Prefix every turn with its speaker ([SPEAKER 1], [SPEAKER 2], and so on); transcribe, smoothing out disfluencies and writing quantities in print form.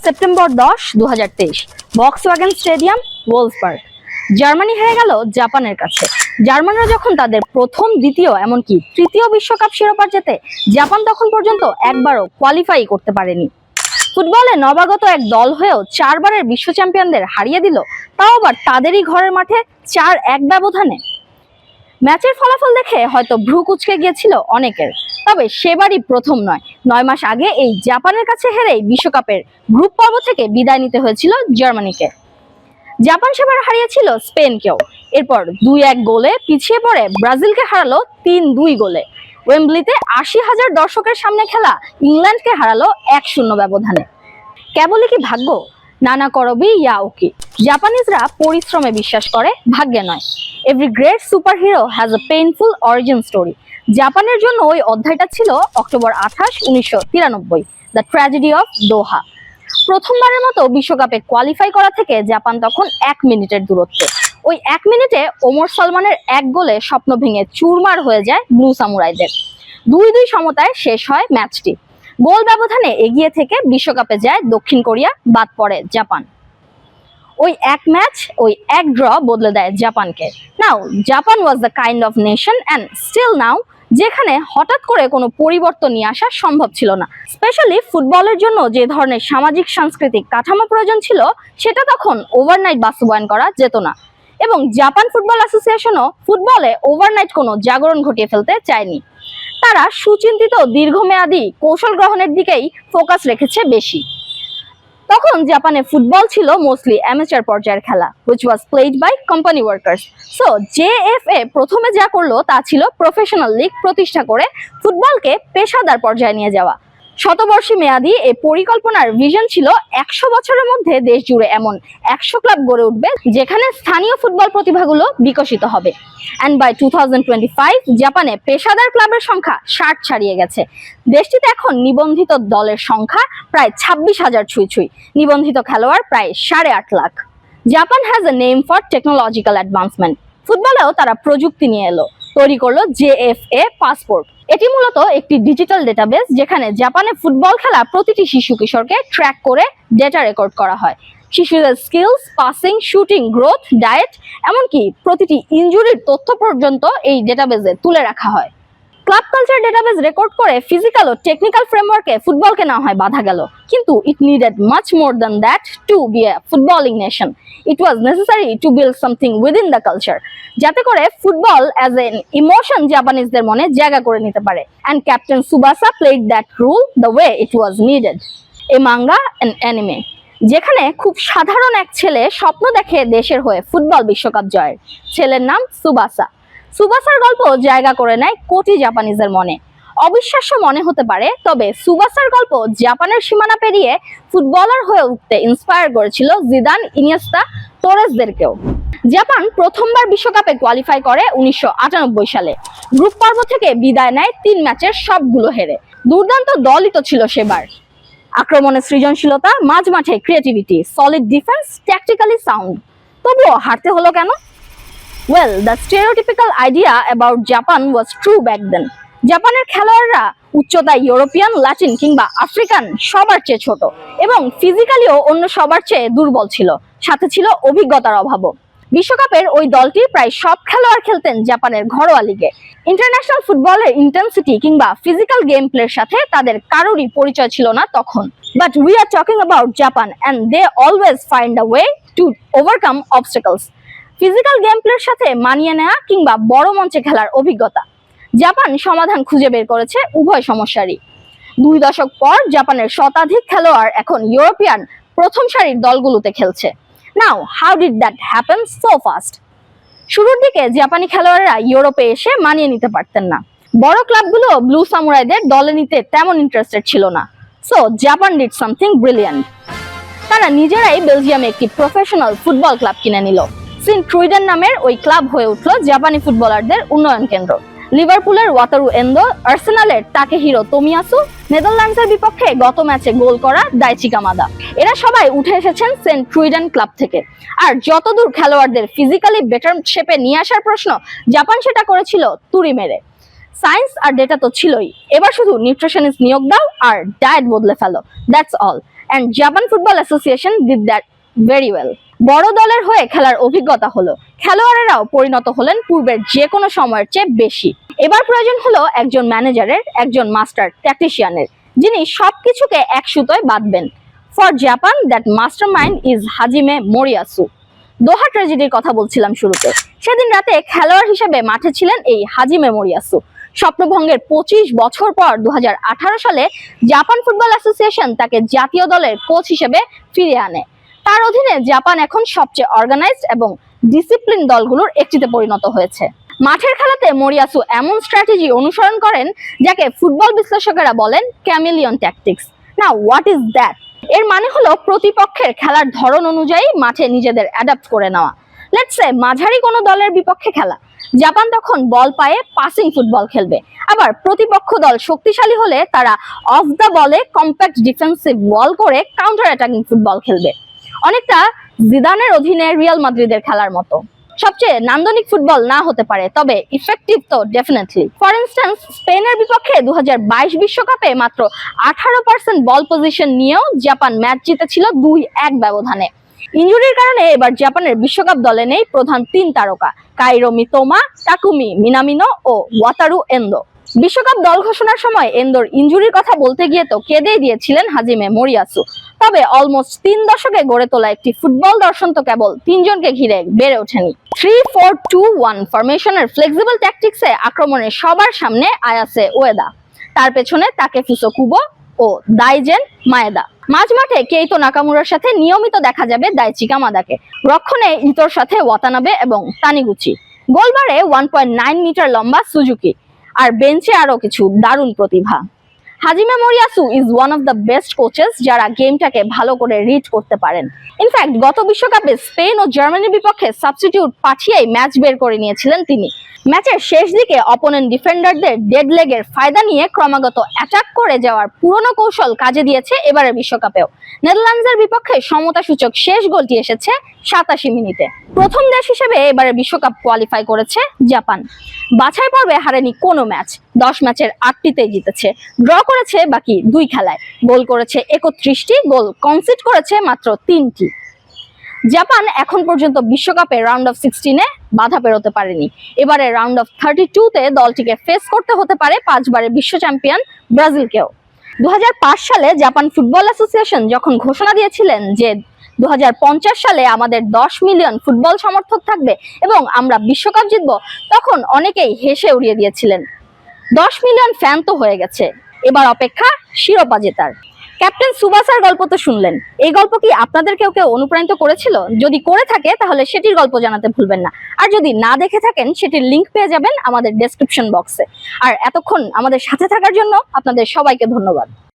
[SPEAKER 1] September 10, 2023, Volkswagen stadium, Wolfsburg. Germany হেরে গেল জাপানের কাছে। জার্মানরা যখন তাদের প্রথম, দ্বিতীয়, এমনকি তৃতীয় বিশ্বকাপ শিরোপা জেতে, জাপান তখন পর্যন্ত একবারও কোয়ালিফাই করতে পারেনি। ফুটবলে নবাগত এক দল হয়েও 4 বারের বিশ্ব চ্যাম্পিয়নদের হারিয়ে দিল, তাও আবার তাদেরই ঘরের মাঠে 4-1 ব্যবধানে। ম্যাচের ফলাফল দেখে হয়তো ভ্রু কুঁচকে গিয়েছিল অনেকের, তবে সেবারই প্রথম নয়। 9 মাস আগে এই জাপানের কাছে হেরেই বিশ্বকাপের গ্রুপ পর্ব থেকে বিদায় নিতে হয়েছিল জার্মানিকে। জাপান সেবার হারিয়েছিল স্পেনকেও। এরপর 2-1 গোলে পিছিয়ে পড়ে ব্রাজিলকে হারালো 3-2 গোলে। ওয়েম্বলিতে 80,000 দর্শকের সামনে খেলা ইংল্যান্ডকে হারালো 1-0 ব্যবধানে। কেবলই কি ভাগ্য? নানা করবি ইয়াওকি। জাপানিজরা পরিশ্রমে বিশ্বাস করে, ভাগ্যে নয়। Every great super hero has a painful origin story. জাপানের জন্য ওই অধ্যায়টা ছিল অক্টোবর 28, 1993, দ্য ট্র্যাজেডি অফ দোহা। প্রথমবারের মতো বিশ্বকাপে কোয়ালিফাই করা থেকে জাপান তখন 1 মিনিটের দূরত্বে। ওই 1 মিনিটে ওমর সালমানের 1 গোলে স্বপ্ন ভেঙে চুরমার হয়ে যায় ব্লু সামুরাইদের। 2-2 সমতায় শেষ হয় ম্যাচটি। গোল ব্যবধানে এগিয়ে থেকে বিশ্বকাপে যায় দক্ষিণ কোরিয়া, বাদ পড়ে জাপান। ওই এক ম্যাচ, ওই এক ড্র বদলে দেয় জাপানকে। Now Japan was the kind of nation and still now, যেখানে হঠাৎ করে কোনো পরিবর্তন নিয়ে আসা সম্ভব ছিল না। স্পেশালি ফুটবলের জন্য যে ধরনের সামাজিক সাংস্কৃতিক কাঠামো প্রয়োজন ছিল, সেটা তখন ওভারনাইট বাস্তবায়ন করা যেত না। এবং জাপান ফুটবল অ্যাসোসিয়েশনও ফুটবলে ওভারনাইট কোনো জাগরণ ঘটিয়ে ফেলতে চায়নি। তারা সুচিন্তিত দীর্ঘমেয়াদী কৌশল গ্রহণের দিকেই ফোকাস রেখেছে বেশি। তখন জাপানে ফুটবল ছিল মোস্টলি অ্যামেচার পর্যায়ের খেলা, which was played by company workers. So JFA প্রথমে যা করলো তা ছিল প্রফেশনাল লিগ প্রতিষ্ঠা করে ফুটবলকে পেশাদার পর্যায়ে নিয়ে যাওয়া। শতবর্ষী মেয়াদী এই পরিকল্পনার ভিশন ছিল 100 বছরের মধ্যে দেশ জুড়ে এমন 100 ক্লাব গড়ে উঠবে যেখানে স্থানীয় ফুটবল প্রতিভাগুলো বিকশিত হবে। অ্যান্ড বাই 2025 জাপানে পেশাদার ক্লাবের সংখ্যা 60 ছাড়িয়ে গেছে। দেশটিতে এখন নিবন্ধিত দলের সংখ্যা প্রায় 26,000 ছুঁই, নিবন্ধিত খেলোয়াড় প্রায় 8.5 lakh. Japan has a name for technological advancement. ফুটবলেও তারা প্রযুক্তি নিয়ে এলো, তৈরি করলো JFA পাসপোর্ট। এটি মূলত একটি ডিজিটাল ডেটাবেস যেখানে জাপানে ফুটবল খেলা প্রতিটি শিশু কিশোরকে ট্র্যাক করে ডেটা রেকর্ড করা হয়। শিশুদের skills, passing, shooting, growth, diet, এমনকি প্রতিটি ইনজুরির তথ্য পর্যন্ত এই ডেটাবেসে তুলে রাখা হয়। ক্লাব কালচার ডেটাবেস রেকর্ড করে ফিজিক্যাল ও টেকনিক্যাল ফ্রেমওয়ার্কে ফুটবলকে না হয় বাধা গেল, কিন্তু it needed much more than that to be a footballing nation. It was necessary to build something within the culture, যাতে করে ফুটবল অ্যাজ এন ইমোশন জাপানিজদের মনে জায়গা করে নিতে পারে। And captain Tsubasa played that role the way it was needed. A manga and anime, যেখানে খুব সাধারণ এক ছেলে স্বপ্ন দেখে দেশের হয়ে ফুটবল বিশ্বকাপ জয়ের। ছেলের নাম সুবাসা। সুবাসার গল্প জায়গা করে নেয় কোটি জাপানিজের মনে। অবিশ্বাস্য মনে হতে পারে, তবে সুবাসার গল্প জাপানের সীমানা পেরিয়ে ফুটবলার হয়ে উঠতে ইন্সপায়ার করেছিল জিদান, ইনিয়েস্তা, তোরেসদেরকেও। জাপান প্রথমবার বিশ্বকাপে কোয়ালিফাই করে 1998 সালে। গ্রুপ পর্ব থেকে বিদায় নেয় 3 ম্যাচের সবগুলো হেরে। দুর্দান্ত দলই তো ছিল সেবার। আক্রমণে সৃজনশীলতা, মাঝ মাঠে creativity, solid defence, tactically sound. তবুও হারতে হলো কেন? Well, the stereotypical idea about Japan was true back then. জাপানের খেলোয়াড়রা উচ্চতায় ইউরোপিয়ান, লাতিন কিংবা আফ্রিকান সবার চেয়ে ছোট এবং ফিজিক্যালিও অন্য সবার চেয়ে দুর্বল ছিল, সাথে ছিল অভিজ্ঞতার অভাবও। বিশ্বকাপের ওই দলটি প্রায় সব খেলোয়াড় খেলতেন জাপানের ঘরোয়া লিগে। ইন্টারন্যাশনাল ফুটবলের ইন্টেন্সিটি কিংবা ফিজিক্যাল গেম প্লের সাথে তাদের কারোরই পরিচয় ছিল না তখন। But we are talking about Japan and they always find a way to overcome obstacles. Physical game প্লের সাথে মানিয়ে নেওয়া কিংবা বড় মঞ্চে খেলার অভিজ্ঞতা, জাপান সমাধান খুঁজে বের করেছে উভয় সমস্যারই। 2 দশক পর জাপানের শতাধিক খেলোয়াড় এখন ইউরোপিয়ান প্রথম সারির দলগুলোতে খেলছে। Now how did that happen so fast? শুরুর দিকে জাপানি খেলোয়াড়রা ইউরোপে এসে মানিয়ে নিতে পারতেন না। বড় ক্লাবগুলো ব্লু সামুরাইদের দলে নিতে তেমন ইন্টারেস্টেড ছিল না। So Japan did something brilliant. তারা নিজেরাই বেলজিয়ামে একটি প্রফেশনাল ফুটবল ক্লাব কিনে নিল। সিনট্রুইডেন নামের ওই ক্লাব হয়ে উঠল জাপানি ফুটবলারদের উন্নয়ন কেন্দ্র। লিভারপুলের ওয়াতারু এন্দো, আর্সেনালের তাকেহিরো তোমিয়াসু, নেদারল্যান্ডসের বিপক্ষে গত ম্যাচে গোল করা দাইচি কামাদা, এরা সবাই উঠে এসেছেন সেন্ট্রুইডেন ক্লাব থেকে। আর যতদূর খেলোয়াড়দের ফিজিক্যালি বেটার শেপে নিয়ে আসার প্রশ্ন, জাপান সেটা করেছিল তুড়ি মেরে। সায়েন্স আর ডেটা তো ছিলই, এবার শুধু নিউট্রিশনিস্ট নিয়োগ দাও আর ডায়েট বদলে ফেলো, that's all. and Japan Football Association did that very well. বড় দলের হয়ে খেলার অভিজ্ঞতা হলো, খেলোয়াড়েরাও পরিণত হলেন পূর্বের যে কোনো সময়ের চেয়ে বেশি। এবার প্রয়োজন হলো একজন ম্যানেজারের, একজন মাস্টার ট্যাকটিশিয়ানের, যিনি সবকিছুকে এক সুতোয় বাঁধবেন। For Japan that mastermind is Hajime Moriyasu. Doha ট্র্যাজেডির কথা বলছিলাম শুরুতে। সেদিন রাতে খেলোয়াড় হিসেবে মাঠে ছিলেন এই হাজিমে মোরিয়াসু। স্বপ্নভঙ্গের 25 বছর পর 2018 সালে জাপান ফুটবল অ্যাসোসিয়েশন তাকে জাতীয় দলের কোচ হিসেবে ফিরিয়ে আনে। তার অধীনে জাপান এখন সবচেয়ে অর্গানাইজড এবং ডিসিপ্লিন দলগুলোর একটিতে পরিণত হয়েছে। মাঠের খেলাতে মোরিয়াসু এমন স্ট্র্যাটেজি অনুসরণ করেন যাকে ফুটবল বিশ্লেষকেরা বলেন ক্যামেলিয়ন ট্যাকটিক্স। না, হোয়াট ইজ দ্যাট? এর মানে হলো প্রতিপক্ষের খেলার ধরন অনুযায়ী মাঠে নিজেদের অ্যাডাপ্ট করে নেওয়া। লেটস সে মাঝারি কোনো দলের বিপক্ষে খেলা, জাপান তখন বল পায়ে পাসিং ফুটবল খেলবে। আবার প্রতিপক্ষ দল শক্তিশালী হলে তারা অফ দ্য বলে কম্প্যাক্ট ডিফেন্সিভ বল করে কাউন্টার অ্যাটাকিং ফুটবল খেলবে, অনেকটা জিদানের অধীনে রিয়াল মাদ্রিদের খেলার মতো। সবচেয়ে নান্দনিক ফুটবল না হতে পারে, তবে ইফেক্টিভ তো ডেফিনেটলি। ফর ইনস্ট্যান্স, স্পেনের বিপক্ষে 2022 বিশ্বকাপে মাত্র 18% বল পজিশন নিয়েও জাপান ম্যাচ জিতেছিল 2-1 ব্যবধানে। ইনজুরির কারণে এবার জাপানের বিশ্বকাপ দলে নেই প্রধান 3 তারকা কাইরো মিতোমা, তাকুমি মিনামিনো ও ওয়াতারু এন্দো। বিশ্বকাপ দল ঘোষণার সময় এন্দোর ইনজুরির কথা বলতে গিয়ে তো কেঁদেই দিয়েছিলেন হাজিমে মোরিয়াসু। তবে অলমোস্ট 3 দশকে গড়ে তোলা একটি ফুটবল দর্শন তো কেবল 3 জনকে ঘিরে বেড়ে ওঠেনি। 3-4-2-1 ফরমেশনের ফ্লেক্সিবল ট্যাকটিক্সে আক্রমণে সবার সামনে আয়াসে ওয়েদা, তার পেছনে তাকেফুসো কুবো ও দাইজেন মায়েদা। মাঝমাঠে কেইতো নাকামুরার সাথে নিয়মিত দেখা যাবে দাইচি কামাদাকে, রক্ষণে ইতোর সাথে ওয়াতানাবে এবং তানিগুচি, গোলবারে 1.9 মিটার লম্বা সুজুকি, আর বেঞ্চে আরো কিছু দারুণ প্রতিভা। Hajime Moriyasu is one of the best coaches যারা গেমটাকে ভালো করে রিড করতে পারেন। ইনফ্যাক্ট গত বিশ্বকাপে স্পেন ও জার্মানির বিপক্ষে সাবস্টিটিউট পাঠিয়েই ম্যাচ বের করে নিয়েছিলেন তিনি। ম্যাচের শেষ দিকে অপোনেন্ট ডিফেন্ডারদের ডেড লেগের ফায়দা নিয়ে ক্রমাগত অ্যাটাক করে যাওয়ার পুরনো কৌশল কাজে দিয়েছে এবারের বিশ্বকাপেও। নেদারল্যান্ডসের বিপক্ষে সমতাসূচক শেষ গোলটি এসেছে 87 মিনিটে। প্রথম দেশ হিসেবে এবারে বিশ্বকাপ কোয়ালিফাই করেছে জাপান। বাছাই পর্বে হারেনি কোনো ম্যাচ, 10 ম্যাচের 8টিতেই জিতেছে, ড্র করেছে বাকি 2 খেলায়, গোল করেছে 31টি, গোল কনসিড করেছে মাত্র 3টি। জাপান এখন পর্যন্ত বিশ্বকাপে রাউন্ড অফ 16-এ বাধা পেরোতে পারেনি। এবারে রাউন্ড অফ 32-তে দলটিকে ফেস করতে হতে পারে 5 বারের বিশ্ব চ্যাম্পিয়ন ব্রাজিলকেও। 2005 সালে জাপান ফুটবল অ্যাসোসিয়েশন যখন ঘোষণা দিয়েছিলেন যে 2050 সালে আমাদের 10 মিলিয়ন ফুটবল সমর্থক থাকবে এবং আমরা বিশ্বকাপ জিতব, তখন অনেকেই হেসে উড়িয়ে দিয়েছিলেন। 10 মিলিয়ন ফ্যান তো হয়ে গেছে, এবার অপেক্ষা শিরোপা জেতার। ক্যাপ্টেন সুবাসার গল্প তো শুনলেন, এই গল্প কি আপনাদের কেউ অনুপ্রাণিত করেছিল? যদি করে থাকে তাহলে সেটির গল্প জানাতে ভুলবেন না। আর যদি না দেখে থাকেন, সেটির লিংক পেয়ে যাবেন আমাদের ডেসক্রিপশন বক্সে। আর এতক্ষণ আমাদের সাথে থাকার জন্য আপনাদের সবাইকে ধন্যবাদ।